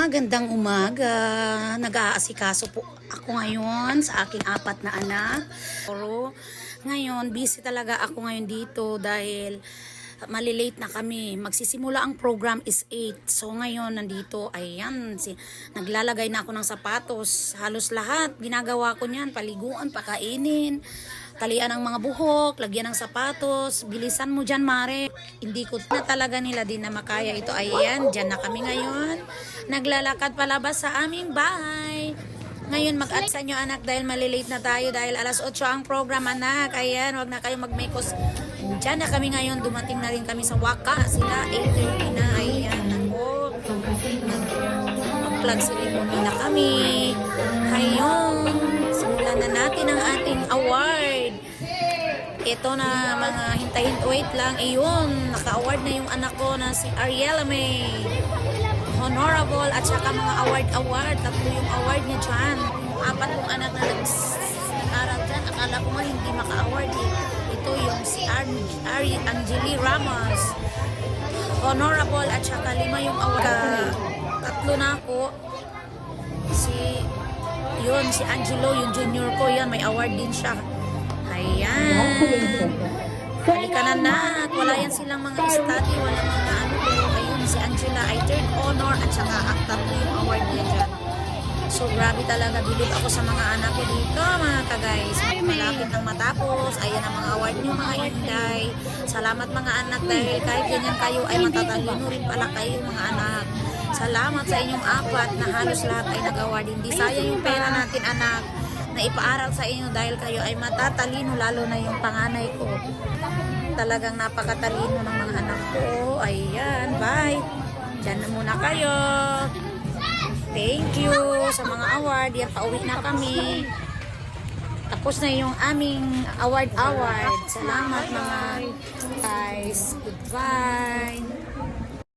Magandang umaga. Nag-aasikaso po ako ngayon sa aking 4 na anak. Pero ngayon, busy talaga ako ngayon dito dahil malilate na kami. Magsisimula ang program is 8. So ngayon, nandito, ayan, naglalagay na ako ng sapatos. Halos lahat, ginagawa ko niyan. Paliguan, pakainin, talian ng mga buhok, lagyan ng sapatos. Bilisan mo dyan, Mare. Hindi ko na talaga nila din na makaya ito. Ayan, dyan na kami ngayon. Naglalakad palabas sa aming bahay. Ngayon, mag-atsa nyo, anak, dahil malilate na tayo. Dahil alas 8 ang program, anak. Ayan, wag na kayo mag-makos. Dyan na kami ngayon. Dumating na rin kami sa Waka. Sila, 8:30 na. Ayan, ako. Mag-plug ceremony na kami. Ayun. Simulan na natin ang ating award. Ito na, mga hintayin. Wait lang. Ayun, naka-award na yung anak ko na si Ariela May. Honorable at saka mga award. Tatlo yung award niya dyan. Yung 4 kong anak na nag-aral dyan. Akala ko nga hindi maka-award eh. Ito yung si Angeli Ramos. Honorable at saka 5 yung award. Tatlo na ako. Si Angelo, yung junior ko, yan, may award din siya. Ayan. Halika na. Wala yan silang mga study, wala mga ano. Ayun, si Angela ay 3rd honor at saka tatlo yung award niya dyan. So, grabe talaga. Bilib ako sa mga anak ko dito, mga ka-guys. Malapit nang matapos. Ayan ang mga award niyo, mga inday. Salamat mga anak dahil kahit ganyan kayo ay matatalino rin pala kayo, mga anak. Salamat sa inyong 4 na halos lahat ay nag-award. Hindi sayang yung pera natin, anak, na ipaaral sa inyo dahil kayo ay matatalino, lalo na yung panganay ko. Talagang napakatalino ng mga anak ko. Ayan, bye. Diyan na muna kayo. Thank you sa mga award. Yan, pauwi na kami. Tapos na yung aming award. Salamat mga guys. Goodbye.